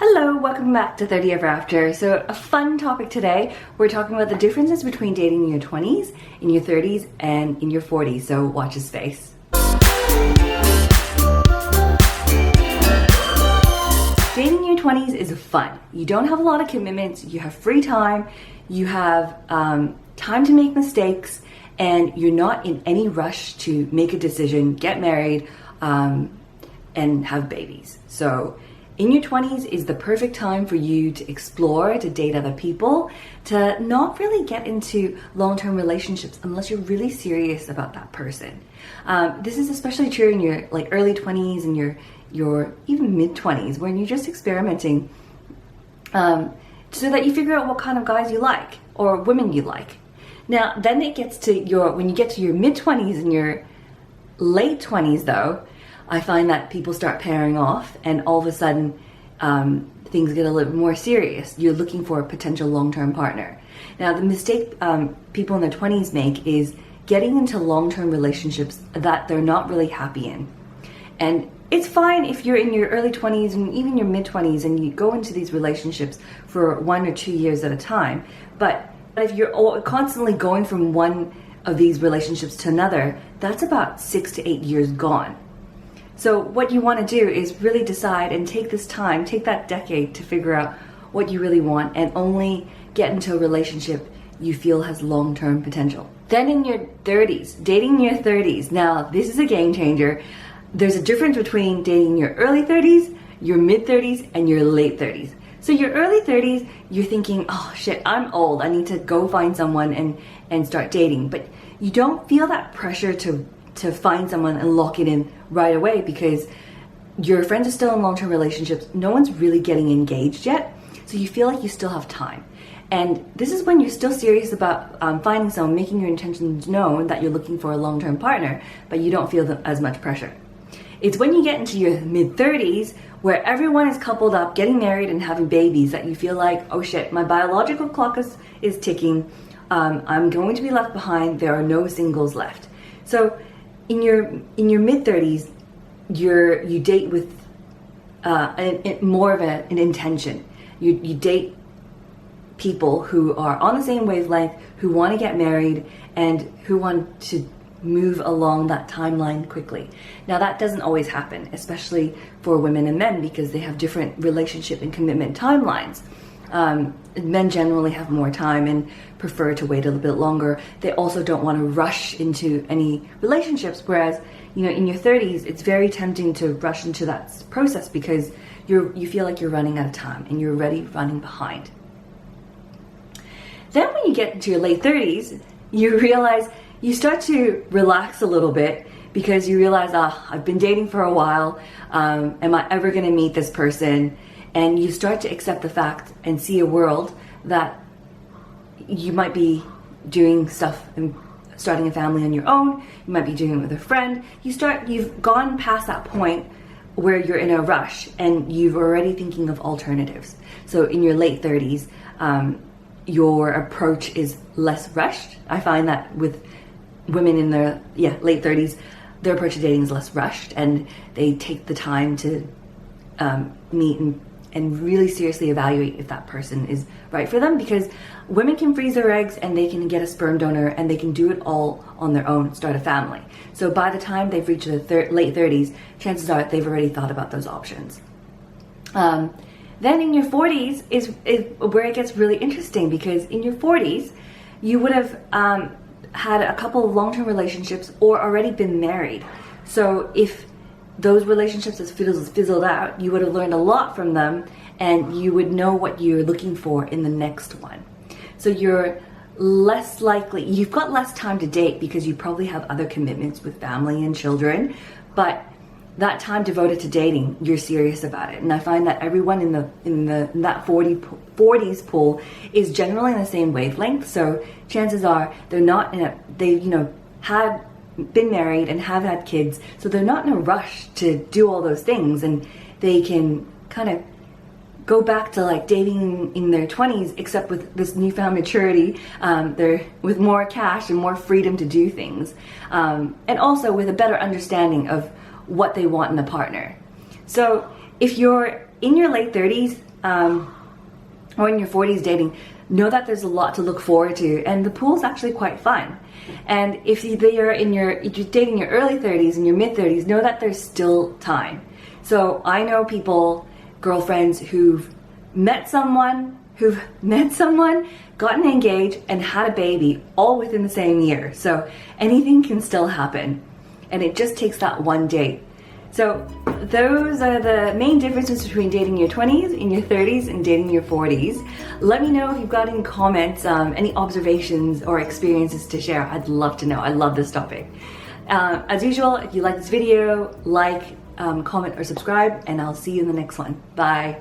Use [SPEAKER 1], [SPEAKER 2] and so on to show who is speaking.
[SPEAKER 1] Hello, welcome back to 30 Ever After. So a fun topic today. We're talking about the differences between dating in your 20s, in your 30s, and in your 40s. So watch his face. Dating in your 20s is fun. You don't have a lot of commitments, you have free time, you have time to make mistakes, and you're not in any rush to make a decision, get married, and have babies. So in your 20s is the perfect time for you to explore, to date other people, to not really get into long-term relationships unless you're really serious about that person. This is especially true in your early 20s and your even mid-20s when you're just experimenting, so that you figure out what kind of guys you like or women you like. Now, then it gets to when you get to your mid-20s and your late 20s though, I find that people start pairing off and all of a sudden things get a little more serious. You're looking for a potential long-term partner. Now, the mistake people in their 20s make is getting into long-term relationships that they're not really happy in. And it's fine if you're in your early 20s and even your mid-20s and you go into these relationships for 1 or 2 years at a time. But if you're constantly going from one of these relationships to another, that's about 6 to 8 years gone. So what you want to do is really decide and take this time, take that decade to figure out what you really want and only get into a relationship you feel has long-term potential. Then in your 30s, dating in your 30s. Now, this is a game changer. There's a difference between dating in your early 30s, your mid-30s, and your late 30s. So your early 30s, you're thinking, oh shit, I'm old. I need to go find someone and start dating. But you don't feel that pressure to find someone and lock it in right away because your friends are still in long-term relationships. No one's really getting engaged yet. So you feel like you still have time. And this is when you're still serious about finding someone, making your intentions known that you're looking for a long-term partner, but you don't feel as much pressure. It's when you get into your mid-30s where everyone is coupled up, getting married and having babies that you feel like, oh shit, my biological clock is ticking. I'm going to be left behind. There are no singles left. So in your mid-30s, you date with more of an intention. You date people who are on the same wavelength, who want to get married, and who want to move along that timeline quickly. Now, that doesn't always happen, especially for women and men, because they have different relationship and commitment timelines. Men generally have more time and prefer to wait a little bit longer. They also don't want to rush into any relationships, whereas in your 30s it's very tempting to rush into that process because you feel like you're running out of time and you're already running behind. Then when you get into your late 30s, you realize you start to relax a little bit because you realize, I've been dating for a while. Am I ever going to meet this person? And you start to accept the fact and see a world that you might be doing stuff and starting a family on your own. You might be doing it with a friend. You've gone past that point where you're in a rush and you're already thinking of alternatives. So in your late 30s, your approach is less rushed. I find that with women in their late 30s, their approach to dating is less rushed and they take the time to meet and really seriously evaluate if that person is right for them, because women can freeze their eggs and they can get a sperm donor and they can do it all on their own, start a family. So by the time they've reached the late 30s, chances are they've already thought about those options. Then in your 40s is where it gets really interesting, because in your 40s, you would have had a couple of long-term relationships or already been married. So if those relationships have fizzled out, you would have learned a lot from them and you would know what you're looking for in the next one. So you're less likely, you've got less time to date because you probably have other commitments with family and children, but that time devoted to dating, you're serious about it. And I find that everyone in that 40s pool is generally in the same wavelength. So chances are they've been married and have had kids, so they're not in a rush to do all those things, and they can kind of go back to like dating in their 20s, except with this newfound maturity. They're with more cash and more freedom to do things, and also with a better understanding of what they want in a partner. So if you're in your late 30s, or in your 40s dating, know that there's a lot to look forward to, and the pool's actually quite fun. And if you're dating your early 30s and your mid 30s, know that there's still time. So I know people, girlfriends who've met someone, gotten engaged, and had a baby all within the same year. So anything can still happen, and it just takes that one date. So those are the main differences between dating your 20s, in your 30s, and dating your 40s. Let me know if you've got any comments, any observations or experiences to share. I'd love to know. I love this topic. As usual, if you like this video, like, comment, or subscribe, and I'll see you in the next one. Bye.